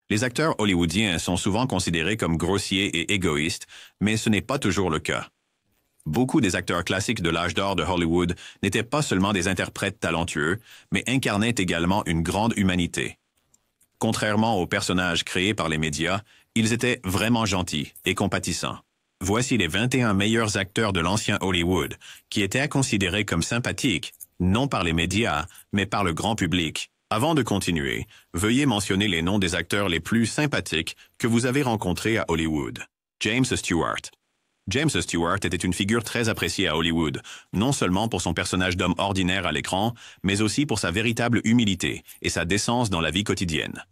Les acteurs hollywoodiens sont souvent considérés comme grossiers et égoïstes, mais ce n'est pas toujours le cas. Beaucoup des acteurs classiques de l'âge d'or de Hollywood n'étaient pas seulement des interprètes talentueux, mais incarnaient également une grande humanité. Contrairement aux personnages créés par les médias, ils étaient vraiment gentils et compatissants. Voici les 21 meilleurs acteurs de l'ancien Hollywood, qui étaient considérés comme sympathiques, non par les médias, mais par le grand public. Avant de continuer, veuillez mentionner les noms des acteurs les plus sympathiques que vous avez rencontrés à Hollywood. James Stewart. James Stewart était une figure très appréciée à Hollywood, non seulement pour son personnage d'homme ordinaire à l'écran, mais aussi pour sa véritable humilité et sa décence dans la vie quotidienne.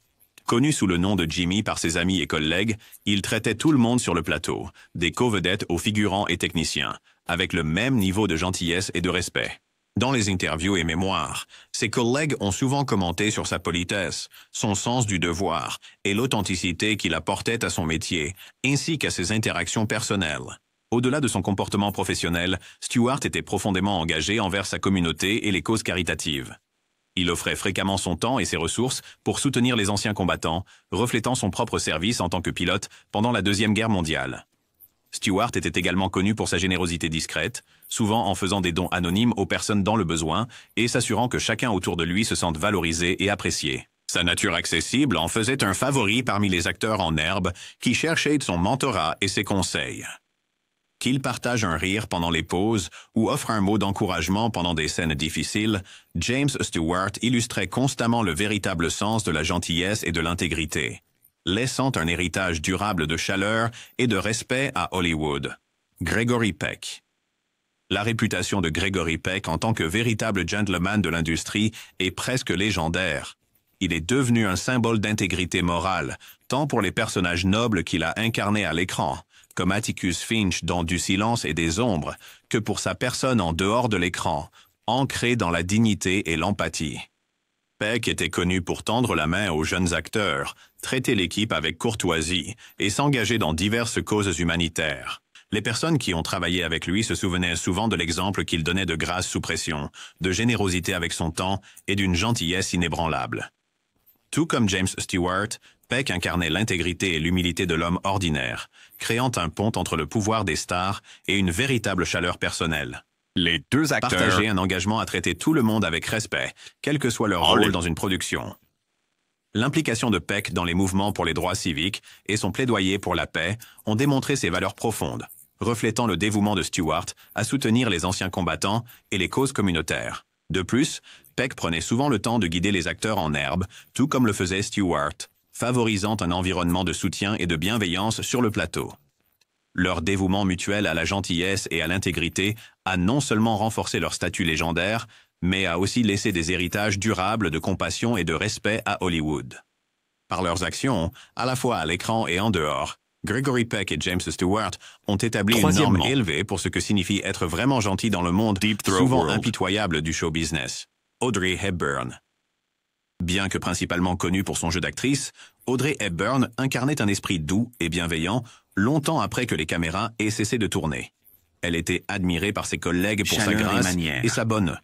Connu sous le nom de Jimmy par ses amis et collègues, il traitait tout le monde sur le plateau, des co-vedettes aux figurants et techniciens, avec le même niveau de gentillesse et de respect. Dans les interviews et mémoires, ses collègues ont souvent commenté sur sa politesse, son sens du devoir et l'authenticité qu'il apportait à son métier, ainsi qu'à ses interactions personnelles. Au-delà de son comportement professionnel, Stewart était profondément engagé envers sa communauté et les causes caritatives. Il offrait fréquemment son temps et ses ressources pour soutenir les anciens combattants, reflétant son propre service en tant que pilote pendant la Deuxième Guerre mondiale. Stewart était également connu pour sa générosité discrète, souvent en faisant des dons anonymes aux personnes dans le besoin et s'assurant que chacun autour de lui se sente valorisé et apprécié. Sa nature accessible en faisait un favori parmi les acteurs en herbe qui cherchaient son mentorat et ses conseils. Qu'il partage un rire pendant les pauses ou offre un mot d'encouragement pendant des scènes difficiles, James Stewart illustrait constamment le véritable sens de la gentillesse et de l'intégrité, laissant un héritage durable de chaleur et de respect à Hollywood. Gregory Peck. La réputation de Gregory Peck en tant que véritable gentleman de l'industrie est presque légendaire. Il est devenu un symbole d'intégrité morale, tant pour les personnages nobles qu'il a incarnés à l'écran, comme Atticus Finch dans Du silence et des ombres, que pour sa personne en dehors de l'écran, ancrée dans la dignité et l'empathie. Peck était connu pour tendre la main aux jeunes acteurs, traiter l'équipe avec courtoisie et s'engager dans diverses causes humanitaires. Les personnes qui ont travaillé avec lui se souvenaient souvent de l'exemple qu'il donnait de grâce sous pression, de générosité avec son temps et d'une gentillesse inébranlable. Tout comme James Stewart, Peck incarnait l'intégrité et l'humilité de l'homme ordinaire, créant un pont entre le pouvoir des stars et une véritable chaleur personnelle. Les deux acteurs Partager un engagement à traiter tout le monde avec respect, quel que soit leur rôle dans une production. L'implication de Peck dans les mouvements pour les droits civiques et son plaidoyer pour la paix ont démontré ses valeurs profondes, reflétant le dévouement de Stewart à soutenir les anciens combattants et les causes communautaires. De plus, Peck prenait souvent le temps de guider les acteurs en herbe, tout comme le faisait Stewart, favorisant un environnement de soutien et de bienveillance sur le plateau. Leur dévouement mutuel à la gentillesse et à l'intégrité a non seulement renforcé leur statut légendaire, mais a aussi laissé des héritages durables de compassion et de respect à Hollywood. Par leurs actions, à la fois à l'écran et en dehors, Gregory Peck et James Stewart ont établi une norme élevée pour ce que signifie être vraiment gentil dans le monde souvent impitoyable du show business. Audrey Hepburn. Bien que principalement connue pour son jeu d'actrice, Audrey Hepburn incarnait un esprit doux et bienveillant longtemps après que les caméras aient cessé de tourner. Elle était admirée par ses collègues pour sa grâce et sa bonne.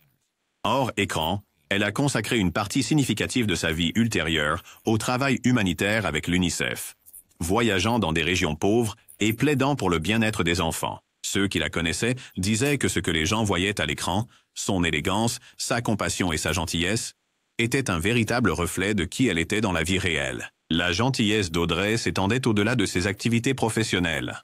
Hors écran, elle a consacré une partie significative de sa vie ultérieure au travail humanitaire avec l'UNICEF, voyageant dans des régions pauvres et plaidant pour le bien-être des enfants. Ceux qui la connaissaient disaient que ce que les gens voyaient à l'écran, son élégance, sa compassion et sa gentillesse, était un véritable reflet de qui elle était dans la vie réelle. La gentillesse d'Audrey s'étendait au-delà de ses activités professionnelles.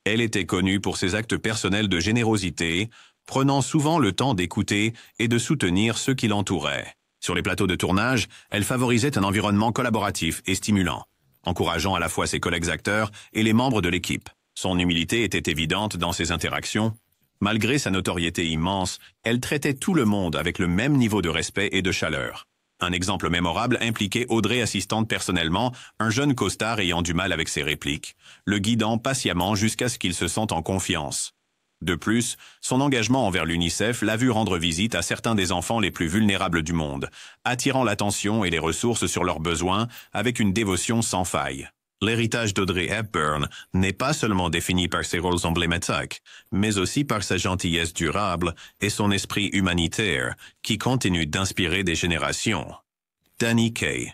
Elle était connue pour ses actes personnels de générosité, prenant souvent le temps d'écouter et de soutenir ceux qui l'entouraient. Sur les plateaux de tournage, elle favorisait un environnement collaboratif et stimulant, encourageant à la fois ses collègues acteurs et les membres de l'équipe. Son humilité était évidente dans ses interactions. Malgré sa notoriété immense, elle traitait tout le monde avec le même niveau de respect et de chaleur. Un exemple mémorable impliquait Audrey assistant personnellement un jeune costard ayant du mal avec ses répliques, le guidant patiemment jusqu'à ce qu'il se sente en confiance. De plus, son engagement envers l'UNICEF l'a vu rendre visite à certains des enfants les plus vulnérables du monde, attirant l'attention et les ressources sur leurs besoins avec une dévotion sans faille. L'héritage d'Audrey Hepburn n'est pas seulement défini par ses rôles emblématiques, mais aussi par sa gentillesse durable et son esprit humanitaire qui continue d'inspirer des générations. Danny Kaye.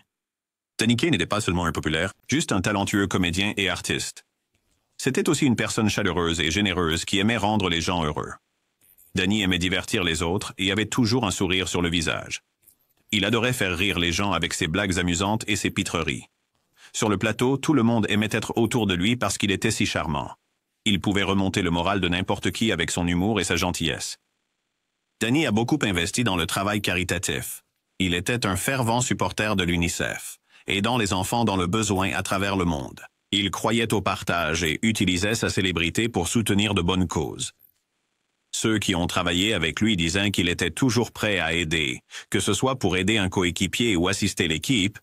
Danny Kaye n'était pas seulement un populaire, juste un talentueux comédien et artiste. C'était aussi une personne chaleureuse et généreuse qui aimait rendre les gens heureux. Danny aimait divertir les autres et avait toujours un sourire sur le visage. Il adorait faire rire les gens avec ses blagues amusantes et ses pitreries. Sur le plateau, tout le monde aimait être autour de lui parce qu'il était si charmant. Il pouvait remonter le moral de n'importe qui avec son humour et sa gentillesse. Danny a beaucoup investi dans le travail caritatif. Il était un fervent supporter de l'UNICEF, aidant les enfants dans le besoin à travers le monde. Il croyait au partage et utilisait sa célébrité pour soutenir de bonnes causes. Ceux qui ont travaillé avec lui disaient qu'il était toujours prêt à aider, que ce soit pour aider un coéquipier ou assister l'équipe.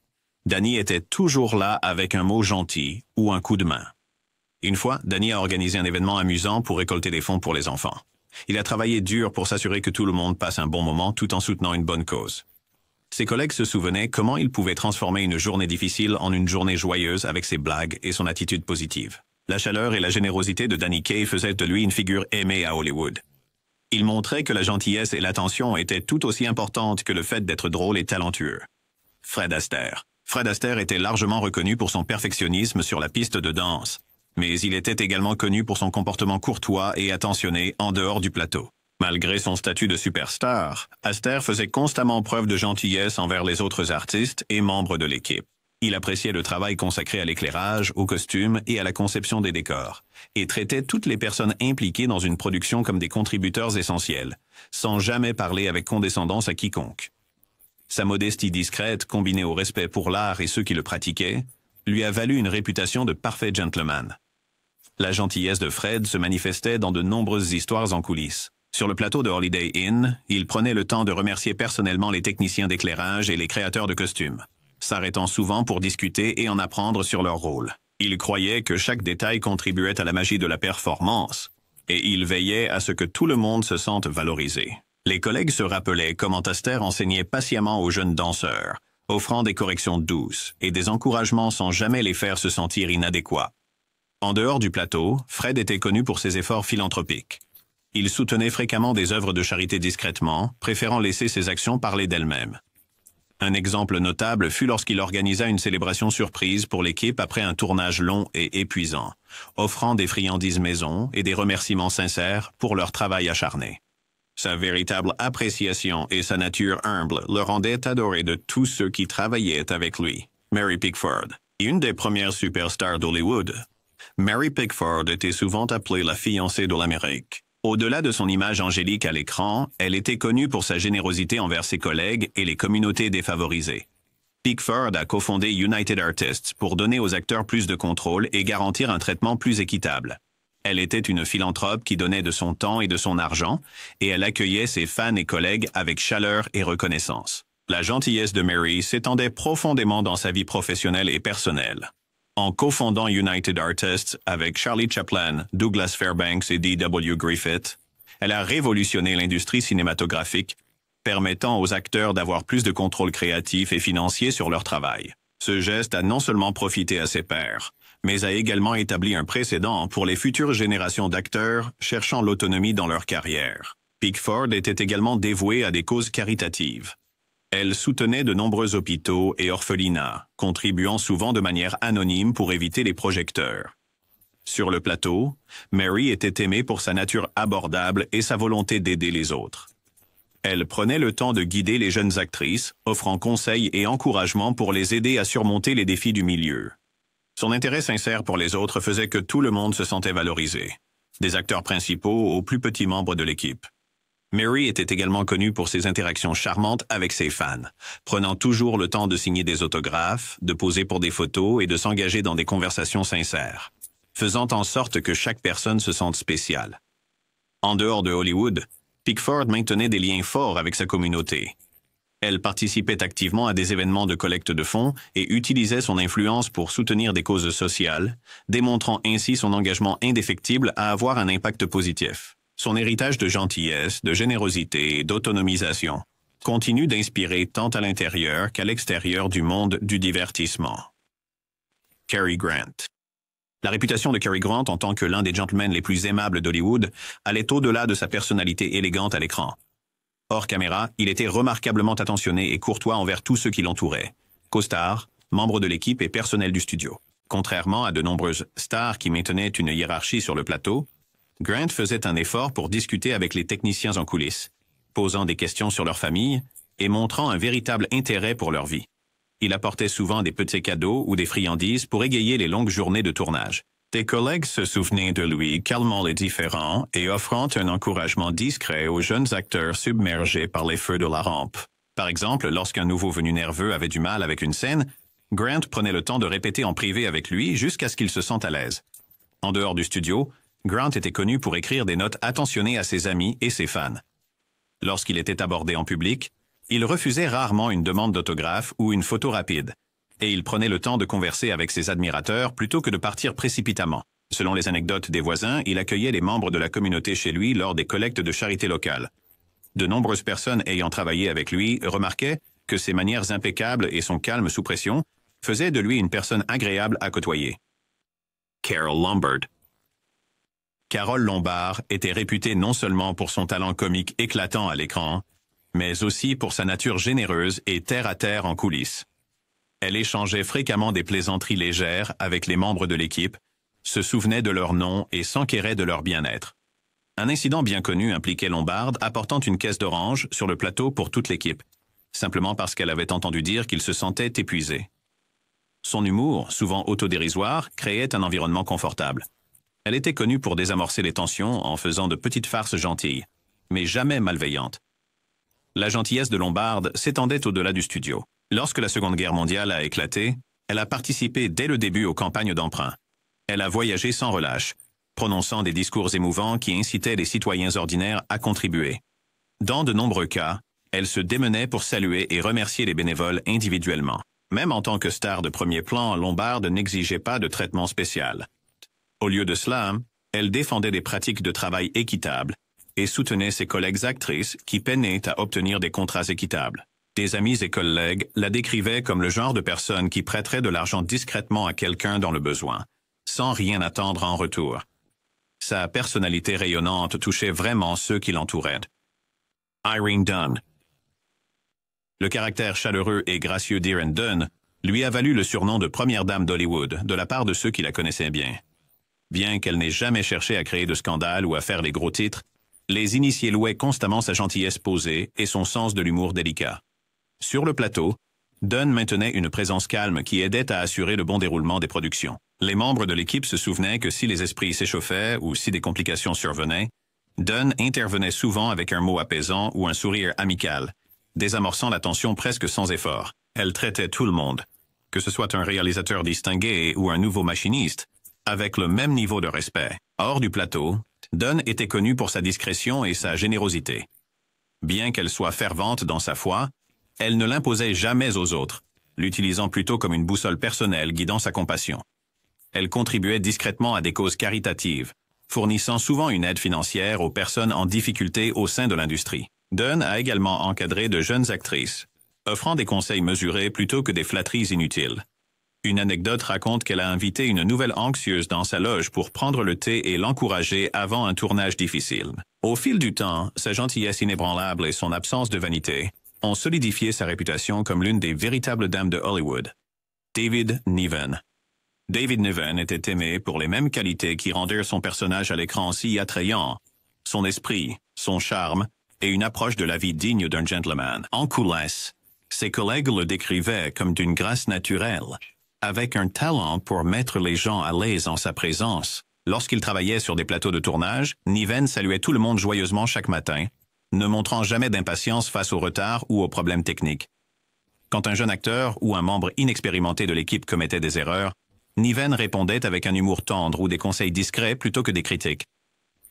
Danny était toujours là avec un mot gentil ou un coup de main. Une fois, Danny a organisé un événement amusant pour récolter des fonds pour les enfants. Il a travaillé dur pour s'assurer que tout le monde passe un bon moment tout en soutenant une bonne cause. Ses collègues se souvenaient comment il pouvait transformer une journée difficile en une journée joyeuse avec ses blagues et son attitude positive. La chaleur et la générosité de Danny Kaye faisaient de lui une figure aimée à Hollywood. Il montrait que la gentillesse et l'attention étaient tout aussi importantes que le fait d'être drôle et talentueux. Fred Astaire. Fred Astaire était largement reconnu pour son perfectionnisme sur la piste de danse, mais il était également connu pour son comportement courtois et attentionné en dehors du plateau. Malgré son statut de superstar, Astaire faisait constamment preuve de gentillesse envers les autres artistes et membres de l'équipe. Il appréciait le travail consacré à l'éclairage, aux costumes et à la conception des décors, et traitait toutes les personnes impliquées dans une production comme des contributeurs essentiels, sans jamais parler avec condescendance à quiconque. Sa modestie discrète, combinée au respect pour l'art et ceux qui le pratiquaient, lui a valu une réputation de parfait gentleman. La gentillesse de Fred se manifestait dans de nombreuses histoires en coulisses. Sur le plateau de Holiday Inn, il prenait le temps de remercier personnellement les techniciens d'éclairage et les créateurs de costumes, s'arrêtant souvent pour discuter et en apprendre sur leur rôle. Il croyait que chaque détail contribuait à la magie de la performance, et il veillait à ce que tout le monde se sente valorisé. Les collègues se rappelaient comment Astaire enseignait patiemment aux jeunes danseurs, offrant des corrections douces et des encouragements sans jamais les faire se sentir inadéquats. En dehors du plateau, Fred était connu pour ses efforts philanthropiques. Il soutenait fréquemment des œuvres de charité discrètement, préférant laisser ses actions parler d'elles-mêmes. Un exemple notable fut lorsqu'il organisa une célébration surprise pour l'équipe après un tournage long et épuisant, offrant des friandises maison et des remerciements sincères pour leur travail acharné. Sa véritable appréciation et sa nature humble le rendaient adoré de tous ceux qui travaillaient avec lui. Mary Pickford, une des premières superstars d'Hollywood. Mary Pickford était souvent appelée la fiancée de l'Amérique. Au-delà de son image angélique à l'écran, elle était connue pour sa générosité envers ses collègues et les communautés défavorisées. Pickford a cofondé United Artists pour donner aux acteurs plus de contrôle et garantir un traitement plus équitable. Elle était une philanthrope qui donnait de son temps et de son argent, et elle accueillait ses fans et collègues avec chaleur et reconnaissance. La gentillesse de Mary s'étendait profondément dans sa vie professionnelle et personnelle. En cofondant United Artists avec Charlie Chaplin, Douglas Fairbanks et D.W. Griffith, elle a révolutionné l'industrie cinématographique, permettant aux acteurs d'avoir plus de contrôle créatif et financier sur leur travail. Ce geste a non seulement profité à ses pairs, mais a également établi un précédent pour les futures générations d'acteurs cherchant l'autonomie dans leur carrière. Pickford était également dévouée à des causes caritatives. Elle soutenait de nombreux hôpitaux et orphelinats, contribuant souvent de manière anonyme pour éviter les projecteurs. Sur le plateau, Mary était aimée pour sa nature abordable et sa volonté d'aider les autres. Elle prenait le temps de guider les jeunes actrices, offrant conseils et encouragements pour les aider à surmonter les défis du milieu. Son intérêt sincère pour les autres faisait que tout le monde se sentait valorisé, des acteurs principaux aux plus petits membres de l'équipe. Mary était également connue pour ses interactions charmantes avec ses fans, prenant toujours le temps de signer des autographes, de poser pour des photos et de s'engager dans des conversations sincères, faisant en sorte que chaque personne se sente spéciale. En dehors de Hollywood, Pickford maintenait des liens forts avec sa communauté. Elle participait activement à des événements de collecte de fonds et utilisait son influence pour soutenir des causes sociales, démontrant ainsi son engagement indéfectible à avoir un impact positif. Son héritage de gentillesse, de générosité et d'autonomisation continue d'inspirer tant à l'intérieur qu'à l'extérieur du monde du divertissement. Cary Grant. La réputation de Cary Grant en tant que l'un des gentlemen les plus aimables d'Hollywood allait au-delà de sa personnalité élégante à l'écran. Hors caméra, il était remarquablement attentionné et courtois envers tous ceux qui l'entouraient, costars, membres de l'équipe et personnel du studio. Contrairement à de nombreuses stars qui maintenaient une hiérarchie sur le plateau, Grant faisait un effort pour discuter avec les techniciens en coulisses, posant des questions sur leur famille et montrant un véritable intérêt pour leur vie. Il apportait souvent des petits cadeaux ou des friandises pour égayer les longues journées de tournage. Des collègues se souvenaient de lui calmant les différends et offrant un encouragement discret aux jeunes acteurs submergés par les feux de la rampe. Par exemple, lorsqu'un nouveau venu nerveux avait du mal avec une scène, Grant prenait le temps de répéter en privé avec lui jusqu'à ce qu'il se sente à l'aise. En dehors du studio, Grant était connu pour écrire des notes attentionnées à ses amis et ses fans. Lorsqu'il était abordé en public, il refusait rarement une demande d'autographe ou une photo rapide, et il prenait le temps de converser avec ses admirateurs plutôt que de partir précipitamment. Selon les anecdotes des voisins, il accueillait les membres de la communauté chez lui lors des collectes de charité locales. De nombreuses personnes ayant travaillé avec lui remarquaient que ses manières impeccables et son calme sous pression faisaient de lui une personne agréable à côtoyer. Carole Lombard. Carole Lombard était réputée non seulement pour son talent comique éclatant à l'écran, mais aussi pour sa nature généreuse et terre-à-terre en coulisses. Elle échangeait fréquemment des plaisanteries légères avec les membres de l'équipe, se souvenait de leurs noms et s'enquérait de leur bien-être. Un incident bien connu impliquait Lombard apportant une caisse d'oranges sur le plateau pour toute l'équipe, simplement parce qu'elle avait entendu dire qu'il se sentait épuisé. Son humour, souvent autodérisoire, créait un environnement confortable. Elle était connue pour désamorcer les tensions en faisant de petites farces gentilles, mais jamais malveillantes. La gentillesse de Lombard s'étendait au-delà du studio. Lorsque la Seconde Guerre mondiale a éclaté, elle a participé dès le début aux campagnes d'emprunt. Elle a voyagé sans relâche, prononçant des discours émouvants qui incitaient les citoyens ordinaires à contribuer. Dans de nombreux cas, elle se démenait pour saluer et remercier les bénévoles individuellement. Même en tant que star de premier plan, Lombard n'exigeait pas de traitement spécial. Au lieu de cela, elle défendait des pratiques de travail équitables et soutenait ses collègues actrices qui peinaient à obtenir des contrats équitables. Des amis et collègues la décrivaient comme le genre de personne qui prêterait de l'argent discrètement à quelqu'un dans le besoin, sans rien attendre en retour. Sa personnalité rayonnante touchait vraiment ceux qui l'entouraient. Irene Dunne. Le caractère chaleureux et gracieux d'Irene Dunne lui a valu le surnom de première dame d'Hollywood de la part de ceux qui la connaissaient bien. Bien qu'elle n'ait jamais cherché à créer de scandales ou à faire les gros titres, les initiés louaient constamment sa gentillesse posée et son sens de l'humour délicat. Sur le plateau, Dunne maintenait une présence calme qui aidait à assurer le bon déroulement des productions. Les membres de l'équipe se souvenaient que si les esprits s'échauffaient ou si des complications survenaient, Dunne intervenait souvent avec un mot apaisant ou un sourire amical, désamorçant la tension presque sans effort. Elle traitait tout le monde, que ce soit un réalisateur distingué ou un nouveau machiniste, avec le même niveau de respect. Hors du plateau, Dunne était connue pour sa discrétion et sa générosité. Bien qu'elle soit fervente dans sa foi, elle ne l'imposait jamais aux autres, l'utilisant plutôt comme une boussole personnelle guidant sa compassion. Elle contribuait discrètement à des causes caritatives, fournissant souvent une aide financière aux personnes en difficulté au sein de l'industrie. Dunne a également encadré de jeunes actrices, offrant des conseils mesurés plutôt que des flatteries inutiles. Une anecdote raconte qu'elle a invité une nouvelle anxieuse dans sa loge pour prendre le thé et l'encourager avant un tournage difficile. Au fil du temps, sa gentillesse inébranlable et son absence de vanité ont solidifié sa réputation comme l'une des véritables dames de Hollywood. David Niven. David Niven était aimé pour les mêmes qualités qui rendirent son personnage à l'écran si attrayant, son esprit, son charme et une approche de la vie digne d'un gentleman. En coulisses, ses collègues le décrivaient comme d'une grâce naturelle, avec un talent pour mettre les gens à l'aise en sa présence. Lorsqu'il travaillait sur des plateaux de tournage, Niven saluait tout le monde joyeusement chaque matin, ne montrant jamais d'impatience face aux retards ou aux problèmes techniques. Quand un jeune acteur ou un membre inexpérimenté de l'équipe commettait des erreurs, Niven répondait avec un humour tendre ou des conseils discrets plutôt que des critiques.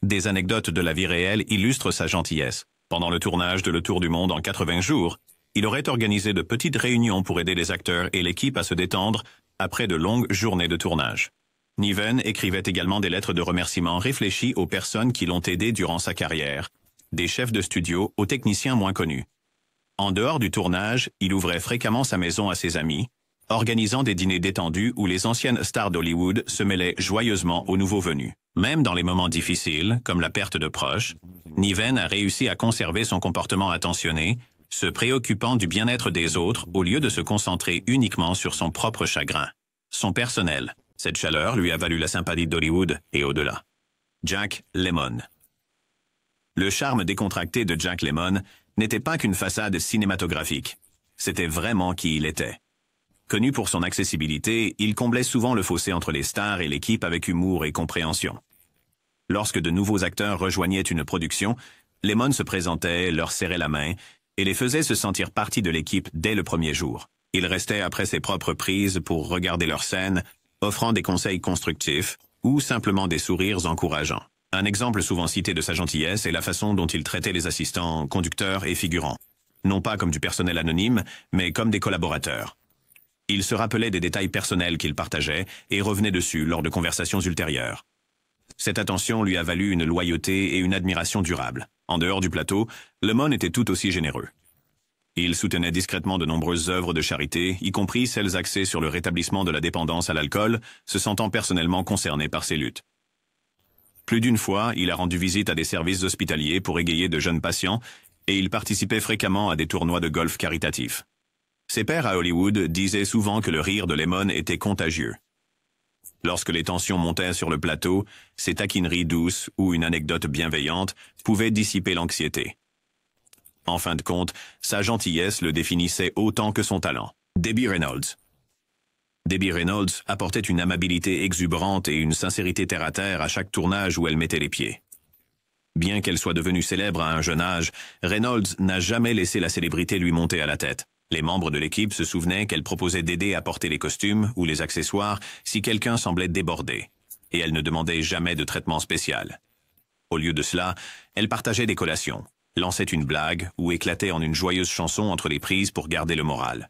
Des anecdotes de la vie réelle illustrent sa gentillesse. Pendant le tournage de Le Tour du Monde en 80 jours, il aurait organisé de petites réunions pour aider les acteurs et l'équipe à se détendre après de longues journées de tournage. Niven écrivait également des lettres de remerciement réfléchies aux personnes qui l'ont aidé durant sa carrière, des chefs de studio aux techniciens moins connus. En dehors du tournage, il ouvrait fréquemment sa maison à ses amis, organisant des dîners détendus où les anciennes stars d'Hollywood se mêlaient joyeusement aux nouveaux venus. Même dans les moments difficiles, comme la perte de proches, Niven a réussi à conserver son comportement attentionné, se préoccupant du bien-être des autres au lieu de se concentrer uniquement sur son propre chagrin. Son personnel. Cette chaleur lui a valu la sympathie d'Hollywood et au-delà. Jack Lemmon. Le charme décontracté de Jack Lemmon n'était pas qu'une façade cinématographique. C'était vraiment qui il était. Connu pour son accessibilité, il comblait souvent le fossé entre les stars et l'équipe avec humour et compréhension. Lorsque de nouveaux acteurs rejoignaient une production, Lemmon se présentait, leur serrait la main et les faisait se sentir partie de l'équipe dès le premier jour. Il restait après ses propres prises pour regarder leurs scènes, offrant des conseils constructifs ou simplement des sourires encourageants. Un exemple souvent cité de sa gentillesse est la façon dont il traitait les assistants, conducteurs et figurants. Non pas comme du personnel anonyme, mais comme des collaborateurs. Il se rappelait des détails personnels qu'il partageait et revenait dessus lors de conversations ultérieures. Cette attention lui a valu une loyauté et une admiration durables. En dehors du plateau, Lemmon était tout aussi généreux. Il soutenait discrètement de nombreuses œuvres de charité, y compris celles axées sur le rétablissement de la dépendance à l'alcool, se sentant personnellement concerné par ces luttes. Plus d'une fois, il a rendu visite à des services hospitaliers pour égayer de jeunes patients et il participait fréquemment à des tournois de golf caritatifs. Ses pairs à Hollywood disaient souvent que le rire de Lemmon était contagieux. Lorsque les tensions montaient sur le plateau, ses taquineries douces ou une anecdote bienveillante pouvaient dissiper l'anxiété. En fin de compte, sa gentillesse le définissait autant que son talent. Debbie Reynolds. Debbie Reynolds apportait une amabilité exubérante et une sincérité terre-à-terre à chaque tournage où elle mettait les pieds. Bien qu'elle soit devenue célèbre à un jeune âge, Reynolds n'a jamais laissé la célébrité lui monter à la tête. Les membres de l'équipe se souvenaient qu'elle proposait d'aider à porter les costumes ou les accessoires si quelqu'un semblait débordé, et elle ne demandait jamais de traitement spécial. Au lieu de cela, elle partageait des collations, lançait une blague ou éclatait en une joyeuse chanson entre les prises pour garder le moral.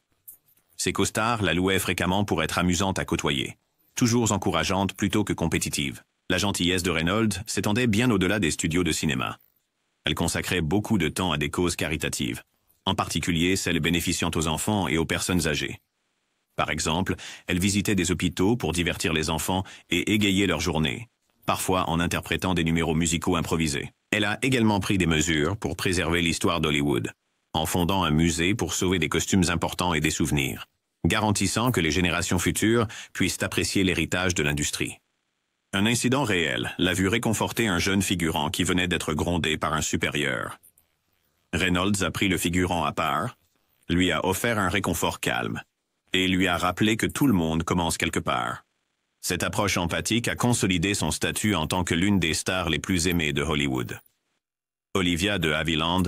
Ses costards la louaient fréquemment pour être amusante à côtoyer, toujours encourageante plutôt que compétitive. La gentillesse de Reynolds s'étendait bien au-delà des studios de cinéma. Elle consacrait beaucoup de temps à des causes caritatives, en particulier celles bénéficiant aux enfants et aux personnes âgées. Par exemple, elle visitait des hôpitaux pour divertir les enfants et égayer leur journée, parfois en interprétant des numéros musicaux improvisés. Elle a également pris des mesures pour préserver l'histoire d'Hollywood, en fondant un musée pour sauver des costumes importants et des souvenirs, garantissant que les générations futures puissent apprécier l'héritage de l'industrie. Un incident réel l'a vu réconforter un jeune figurant qui venait d'être grondé par un supérieur. Reynolds a pris le figurant à part, lui a offert un réconfort calme, et lui a rappelé que tout le monde commence quelque part. Cette approche empathique a consolidé son statut en tant que l'une des stars les plus aimées de Hollywood. Olivia de Havilland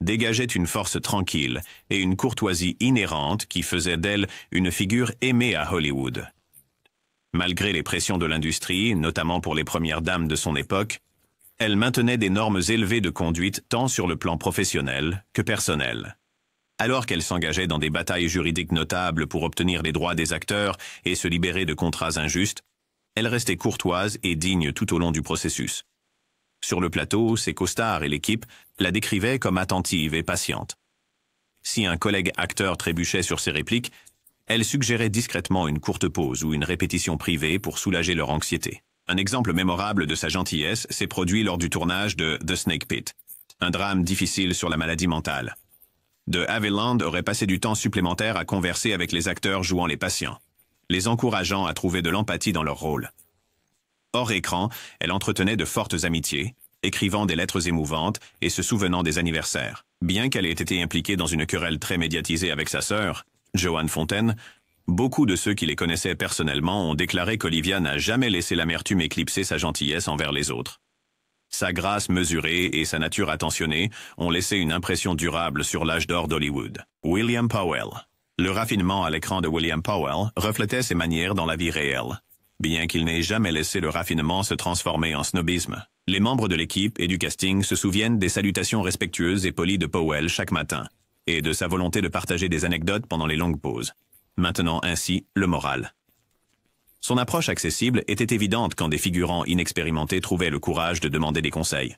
dégageait une force tranquille et une courtoisie inhérente qui faisait d'elle une figure aimée à Hollywood. Malgré les pressions de l'industrie, notamment pour les premières dames de son époque, elle maintenait des normes élevées de conduite tant sur le plan professionnel que personnel. Alors qu'elle s'engageait dans des batailles juridiques notables pour obtenir les droits des acteurs et se libérer de contrats injustes, elle restait courtoise et digne tout au long du processus. Sur le plateau, ses costards et l'équipe la décrivaient comme attentive et patiente. Si un collègue acteur trébuchait sur ses répliques, elle suggérait discrètement une courte pause ou une répétition privée pour soulager leur anxiété. Un exemple mémorable de sa gentillesse s'est produit lors du tournage de The Snake Pit, un drame difficile sur la maladie mentale. De Havilland aurait passé du temps supplémentaire à converser avec les acteurs jouant les patients, les encourageant à trouver de l'empathie dans leur rôle. Hors écran, elle entretenait de fortes amitiés, écrivant des lettres émouvantes et se souvenant des anniversaires. Bien qu'elle ait été impliquée dans une querelle très médiatisée avec sa sœur, Joan Fontaine, beaucoup de ceux qui les connaissaient personnellement ont déclaré qu'Olivia n'a jamais laissé l'amertume éclipser sa gentillesse envers les autres. Sa grâce mesurée et sa nature attentionnée ont laissé une impression durable sur l'âge d'or d'Hollywood. William Powell. Le raffinement à l'écran de William Powell reflétait ses manières dans la vie réelle, bien qu'il n'ait jamais laissé le raffinement se transformer en snobisme. Les membres de l'équipe et du casting se souviennent des salutations respectueuses et polies de Powell chaque matin, et de sa volonté de partager des anecdotes pendant les longues pauses, maintenant ainsi le moral. Son approche accessible était évidente quand des figurants inexpérimentés trouvaient le courage de demander des conseils.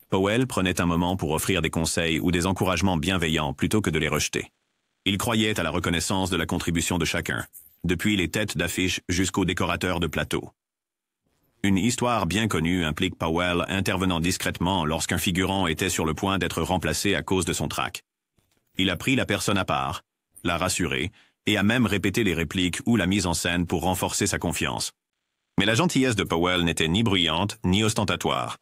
Powell prenait un moment pour offrir des conseils ou des encouragements bienveillants plutôt que de les rejeter. Il croyait à la reconnaissance de la contribution de chacun, depuis les têtes d'affiche jusqu'aux décorateurs de plateau. Une histoire bien connue implique Powell intervenant discrètement lorsqu'un figurant était sur le point d'être remplacé à cause de son trac. Il a pris la personne à part, l'a rassurée, et a même répété les répliques ou la mise en scène pour renforcer sa confiance. Mais la gentillesse de Powell n'était ni bruyante ni ostentatoire.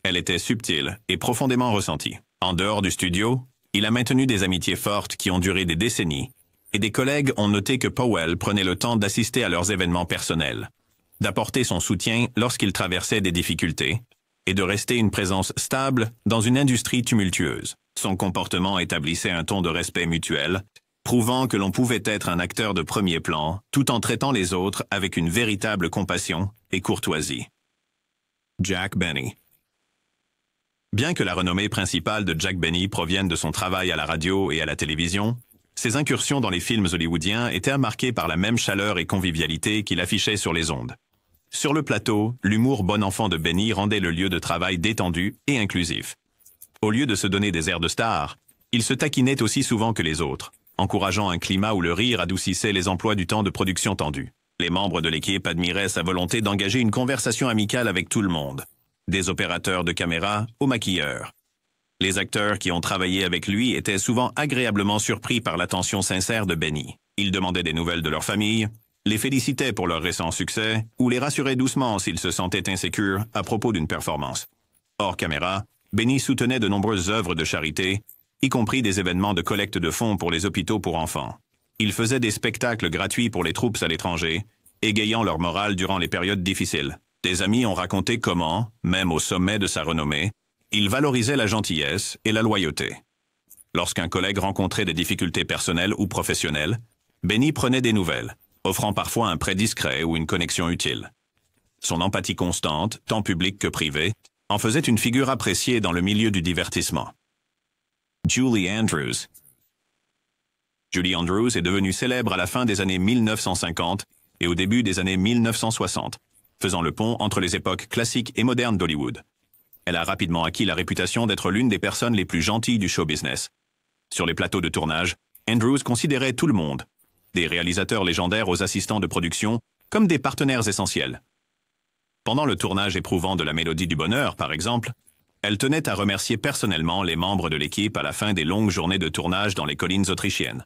Elle était subtile et profondément ressentie. En dehors du studio, il a maintenu des amitiés fortes qui ont duré des décennies, et des collègues ont noté que Powell prenait le temps d'assister à leurs événements personnels, d'apporter son soutien lorsqu'il traversait des difficultés, et de rester une présence stable dans une industrie tumultueuse. Son comportement établissait un ton de respect mutuel, prouvant que l'on pouvait être un acteur de premier plan tout en traitant les autres avec une véritable compassion et courtoisie. Jack Benny. Bien que la renommée principale de Jack Benny provienne de son travail à la radio et à la télévision, ses incursions dans les films hollywoodiens étaient marquées par la même chaleur et convivialité qu'il affichait sur les ondes. Sur le plateau, l'humour bon enfant de Benny rendait le lieu de travail détendu et inclusif. Au lieu de se donner des airs de star, il se taquinait aussi souvent que les autres, encourageant un climat où le rire adoucissait les emplois du temps de production tendu. Les membres de l'équipe admiraient sa volonté d'engager une conversation amicale avec tout le monde, des opérateurs de caméra aux maquilleurs. Les acteurs qui ont travaillé avec lui étaient souvent agréablement surpris par l'attention sincère de Benny. Ils demandaient des nouvelles de leur famille, les félicitaient pour leur récent succès ou les rassuraient doucement s'ils se sentaient insécures à propos d'une performance. Hors caméra, Benny soutenait de nombreuses œuvres de charité, y compris des événements de collecte de fonds pour les hôpitaux pour enfants. Il faisait des spectacles gratuits pour les troupes à l'étranger, égayant leur morale durant les périodes difficiles. Des amis ont raconté comment, même au sommet de sa renommée, il valorisait la gentillesse et la loyauté. Lorsqu'un collègue rencontrait des difficultés personnelles ou professionnelles, Benny prenait des nouvelles, offrant parfois un prêt discret ou une connexion utile. Son empathie constante, tant publique que privée, en faisait une figure appréciée dans le milieu du divertissement. Julie Andrews. Julie Andrews est devenue célèbre à la fin des années 1950 et au début des années 1960, faisant le pont entre les époques classiques et modernes d'Hollywood. Elle a rapidement acquis la réputation d'être l'une des personnes les plus gentilles du show business. Sur les plateaux de tournage, Andrews considérait tout le monde, des réalisateurs légendaires aux assistants de production, comme des partenaires essentiels. Pendant le tournage éprouvant de La Mélodie du Bonheur, par exemple, elle tenait à remercier personnellement les membres de l'équipe à la fin des longues journées de tournage dans les collines autrichiennes.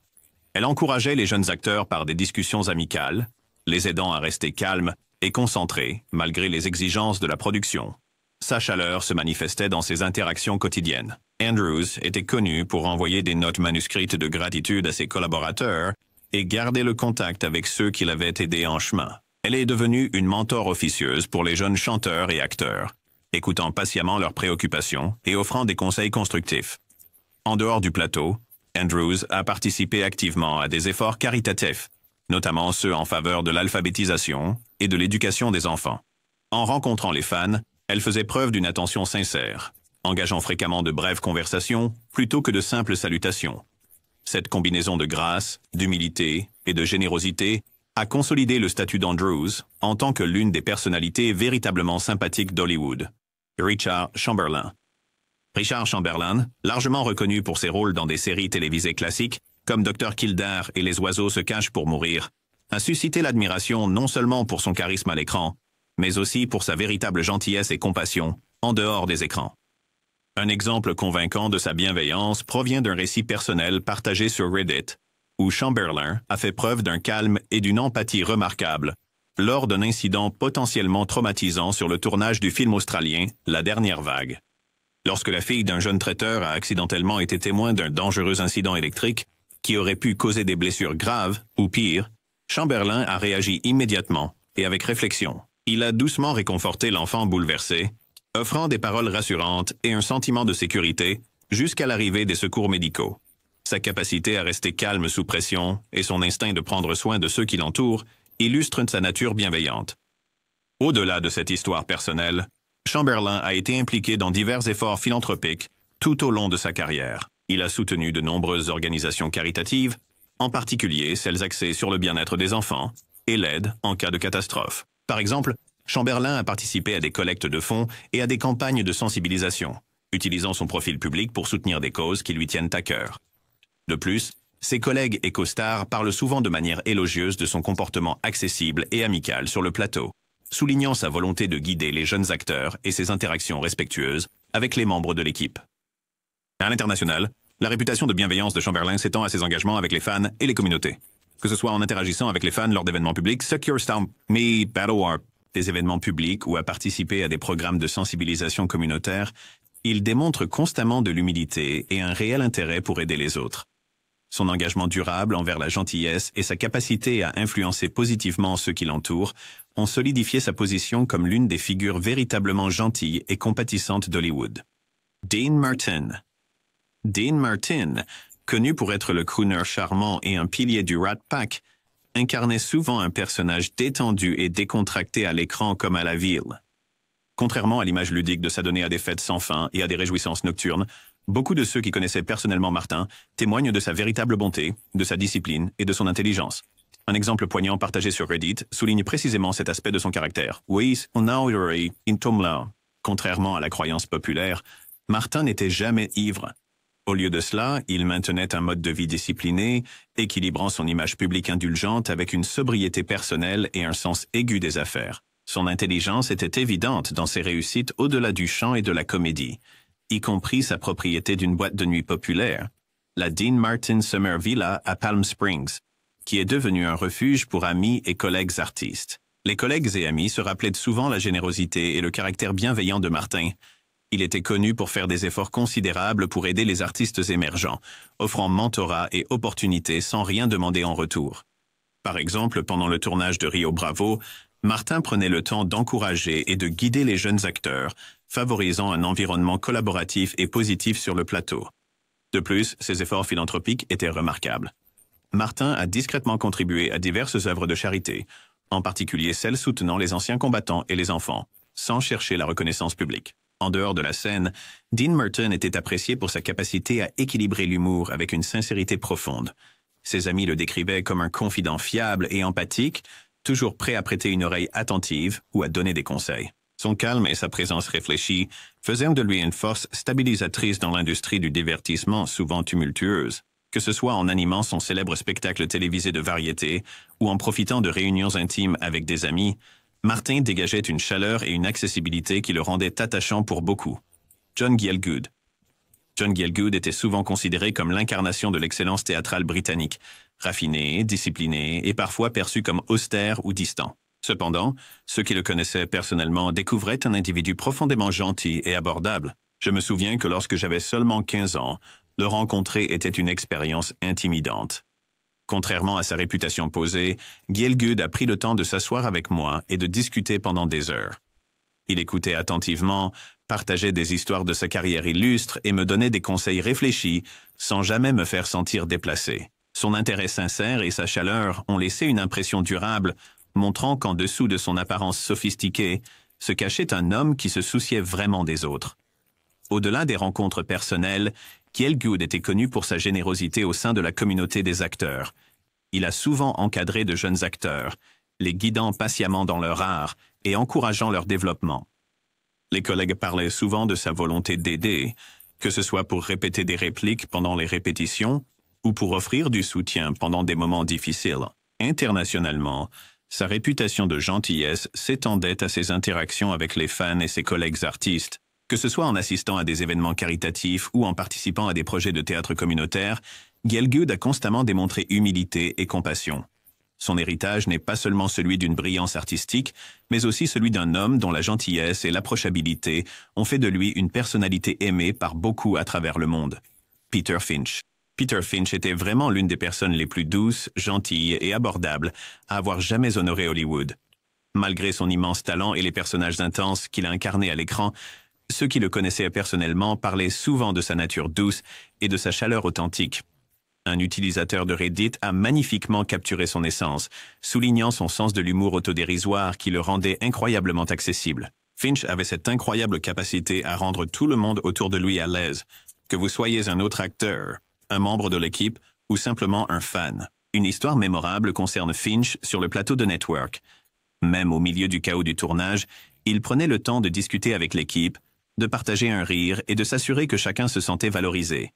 Elle encourageait les jeunes acteurs par des discussions amicales, les aidant à rester calmes et concentrés malgré les exigences de la production. Sa chaleur se manifestait dans ses interactions quotidiennes. Andrews était connu pour envoyer des notes manuscrites de gratitude à ses collaborateurs et garder le contact avec ceux qui l'avaient aidé en chemin. Elle est devenue une mentor officieuse pour les jeunes chanteurs et acteurs, écoutant patiemment leurs préoccupations et offrant des conseils constructifs. En dehors du plateau, Andrews a participé activement à des efforts caritatifs, notamment ceux en faveur de l'alphabétisation et de l'éducation des enfants. En rencontrant les fans, elle faisait preuve d'une attention sincère, engageant fréquemment de brèves conversations plutôt que de simples salutations. Cette combinaison de grâce, d'humilité et de générosité a consolidé le statut d'Andrews en tant que l'une des personnalités véritablement sympathiques d'Hollywood. Richard Chamberlain. Richard Chamberlain, largement reconnu pour ses rôles dans des séries télévisées classiques, comme Dr. Kildare et Les oiseaux se cachent pour mourir, a suscité l'admiration non seulement pour son charisme à l'écran, mais aussi pour sa véritable gentillesse et compassion en dehors des écrans. Un exemple convaincant de sa bienveillance provient d'un récit personnel partagé sur Reddit, où Chamberlain a fait preuve d'un calme et d'une empathie remarquables lors d'un incident potentiellement traumatisant sur le tournage du film australien La Dernière Vague. Lorsque la fille d'un jeune traiteur a accidentellement été témoin d'un dangereux incident électrique qui aurait pu causer des blessures graves ou pire, Chamberlain a réagi immédiatement et avec réflexion. Il a doucement réconforté l'enfant bouleversé, offrant des paroles rassurantes et un sentiment de sécurité jusqu'à l'arrivée des secours médicaux. Sa capacité à rester calme sous pression et son instinct de prendre soin de ceux qui l'entourent illustrent sa nature bienveillante. Au-delà de cette histoire personnelle, Chamberlain a été impliqué dans divers efforts philanthropiques tout au long de sa carrière. Il a soutenu de nombreuses organisations caritatives, en particulier celles axées sur le bien-être des enfants et l'aide en cas de catastrophe. Par exemple, Chamberlain a participé à des collectes de fonds et à des campagnes de sensibilisation, utilisant son profil public pour soutenir des causes qui lui tiennent à cœur. De plus, ses collègues et co-stars parlent souvent de manière élogieuse de son comportement accessible et amical sur le plateau, soulignant sa volonté de guider les jeunes acteurs et ses interactions respectueuses avec les membres de l'équipe. À l'international, La réputation de bienveillance de Chamberlain s'étend à ses engagements avec les fans et les communautés. Que ce soit en interagissant avec les fans lors d'événements publics, Secure Star, Me, Battle War, des événements publics ou à participer à des programmes de sensibilisation communautaire, il démontre constamment de l'humilité et un réel intérêt pour aider les autres. Son engagement durable envers la gentillesse et sa capacité à influencer positivement ceux qui l'entourent ont solidifié sa position comme l'une des figures véritablement gentilles et compatissantes d'Hollywood. Dean Martin. Dean Martin, connu pour être le crooner charmant et un pilier du Rat Pack, incarnait souvent un personnage détendu et décontracté à l'écran comme à la ville. Contrairement à l'image ludique de s'adonner à des fêtes sans fin et à des réjouissances nocturnes, beaucoup de ceux qui connaissaient personnellement Martin témoignent de sa véritable bonté, de sa discipline et de son intelligence. Un exemple poignant partagé sur Reddit souligne précisément cet aspect de son caractère. Contrairement à la croyance populaire, Martin n'était jamais ivre. Au lieu de cela, il maintenait un mode de vie discipliné, équilibrant son image publique indulgente avec une sobriété personnelle et un sens aigu des affaires. Son intelligence était évidente dans ses réussites au-delà du chant et de la comédie, y compris sa propriété d'une boîte de nuit populaire, la Dean Martin Summer Villa à Palm Springs, qui est devenue un refuge pour amis et collègues artistes. Les collègues et amis se rappelaient souvent la générosité et le caractère bienveillant de Martin. Il était connu pour faire des efforts considérables pour aider les artistes émergents, offrant mentorat et opportunités sans rien demander en retour. Par exemple, pendant le tournage de Rio Bravo, Martin prenait le temps d'encourager et de guider les jeunes acteurs, favorisant un environnement collaboratif et positif sur le plateau. De plus, ses efforts philanthropiques étaient remarquables. Martin a discrètement contribué à diverses œuvres de charité, en particulier celles soutenant les anciens combattants et les enfants, sans chercher la reconnaissance publique. En dehors de la scène, Dean Martin était apprécié pour sa capacité à équilibrer l'humour avec une sincérité profonde. Ses amis le décrivaient comme un confident fiable et empathique, toujours prêt à prêter une oreille attentive ou à donner des conseils. Son calme et sa présence réfléchie faisaient de lui une force stabilisatrice dans l'industrie du divertissement souvent tumultueuse. Que ce soit en animant son célèbre spectacle télévisé de variété ou en profitant de réunions intimes avec des amis, Martin dégageait une chaleur et une accessibilité qui le rendaient attachant pour beaucoup. John Gielgud. John Gielgud était souvent considéré comme l'incarnation de l'excellence théâtrale britannique, raffiné, discipliné et parfois perçu comme austère ou distant. Cependant, ceux qui le connaissaient personnellement découvraient un individu profondément gentil et abordable. Je me souviens que lorsque j'avais seulement 15 ans, le rencontrer était une expérience intimidante. Contrairement à sa réputation posée, Gielgud a pris le temps de s'asseoir avec moi et de discuter pendant des heures. Il écoutait attentivement, partageait des histoires de sa carrière illustre et me donnait des conseils réfléchis sans jamais me faire sentir déplacé. Son intérêt sincère et sa chaleur ont laissé une impression durable, montrant qu'en dessous de son apparence sophistiquée, se cachait un homme qui se souciait vraiment des autres. Au-delà des rencontres personnelles, Gielgud était connu pour sa générosité au sein de la communauté des acteurs. Il a souvent encadré de jeunes acteurs, les guidant patiemment dans leur art et encourageant leur développement. Les collègues parlaient souvent de sa volonté d'aider, que ce soit pour répéter des répliques pendant les répétitions ou pour offrir du soutien pendant des moments difficiles. Internationalement, sa réputation de gentillesse s'étendait à ses interactions avec les fans et ses collègues artistes. Que ce soit en assistant à des événements caritatifs ou en participant à des projets de théâtre communautaire, Gielgud a constamment démontré humilité et compassion. Son héritage n'est pas seulement celui d'une brillance artistique, mais aussi celui d'un homme dont la gentillesse et l'approchabilité ont fait de lui une personnalité aimée par beaucoup à travers le monde. Peter Finch. Peter Finch était vraiment l'une des personnes les plus douces, gentilles et abordables à avoir jamais honoré Hollywood. Malgré son immense talent et les personnages intenses qu'il a incarnés à l'écran, ceux qui le connaissaient personnellement parlaient souvent de sa nature douce et de sa chaleur authentique. Un utilisateur de Reddit a magnifiquement capturé son essence, soulignant son sens de l'humour autodérisoire qui le rendait incroyablement accessible. Finch avait cette incroyable capacité à rendre tout le monde autour de lui à l'aise, que vous soyez un autre acteur, un membre de l'équipe ou simplement un fan. Une histoire mémorable concerne Finch sur le plateau de Network. Même au milieu du chaos du tournage, il prenait le temps de discuter avec l'équipe, de partager un rire et de s'assurer que chacun se sentait valorisé.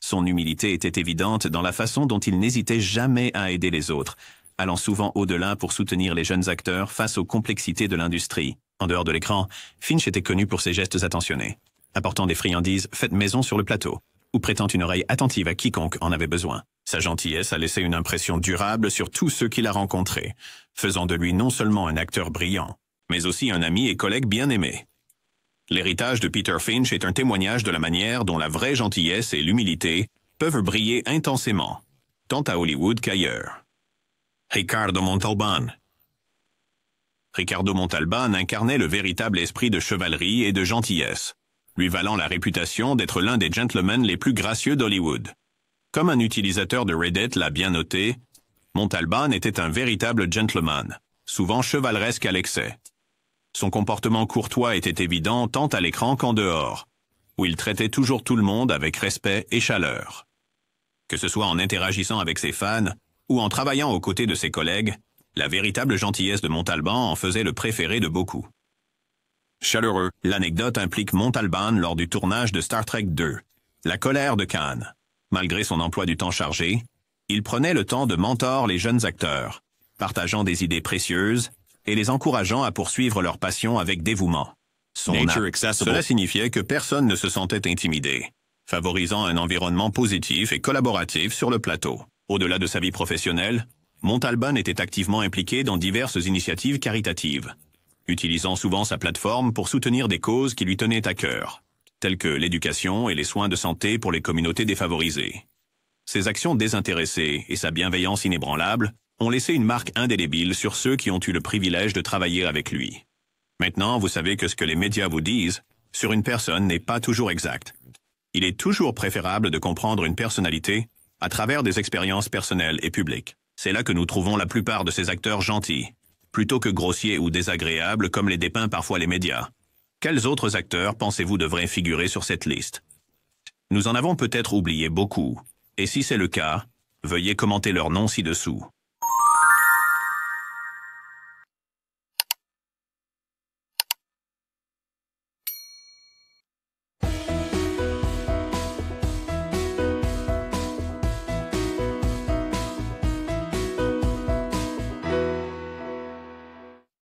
Son humilité était évidente dans la façon dont il n'hésitait jamais à aider les autres, allant souvent au-delà pour soutenir les jeunes acteurs face aux complexités de l'industrie. En dehors de l'écran, Finch était connu pour ses gestes attentionnés, apportant des friandises faites maison sur le plateau, ou prêtant une oreille attentive à quiconque en avait besoin. Sa gentillesse a laissé une impression durable sur tous ceux qu'il a rencontrés, faisant de lui non seulement un acteur brillant, mais aussi un ami et collègue bien-aimé. L'héritage de Peter Finch est un témoignage de la manière dont la vraie gentillesse et l'humilité peuvent briller intensément, tant à Hollywood qu'ailleurs. Ricardo Montalban. Ricardo Montalban incarnait le véritable esprit de chevalerie et de gentillesse, lui valant la réputation d'être l'un des gentlemen les plus gracieux d'Hollywood. Comme un utilisateur de Reddit l'a bien noté, Montalban était un véritable gentleman, souvent chevaleresque à l'excès. Son comportement courtois était évident tant à l'écran qu'en dehors, où il traitait toujours tout le monde avec respect et chaleur. Que ce soit en interagissant avec ses fans ou en travaillant aux côtés de ses collègues, la véritable gentillesse de Montalban en faisait le préféré de beaucoup. Chaleureux, l'anecdote implique Montalban lors du tournage de Star Trek II, La colère de Khan. Malgré son emploi du temps chargé, il prenait le temps de mentor les jeunes acteurs, partageant des idées précieuses et les encourageant à poursuivre leur passion avec dévouement. Cela signifiait que personne ne se sentait intimidé, favorisant un environnement positif et collaboratif sur le plateau. Au-delà de sa vie professionnelle, Montalban était activement impliqué dans diverses initiatives caritatives, utilisant souvent sa plateforme pour soutenir des causes qui lui tenaient à cœur, telles que l'éducation et les soins de santé pour les communautés défavorisées. Ses actions désintéressées et sa bienveillance inébranlable ont laissé une marque indélébile sur ceux qui ont eu le privilège de travailler avec lui. Maintenant, vous savez que ce que les médias vous disent sur une personne n'est pas toujours exact. Il est toujours préférable de comprendre une personnalité à travers des expériences personnelles et publiques. C'est là que nous trouvons la plupart de ces acteurs gentils, plutôt que grossiers ou désagréables comme les dépeint parfois les médias. Quels autres acteurs pensez-vous devraient figurer sur cette liste? Nous en avons peut-être oublié beaucoup, et si c'est le cas, veuillez commenter leur nom ci-dessous.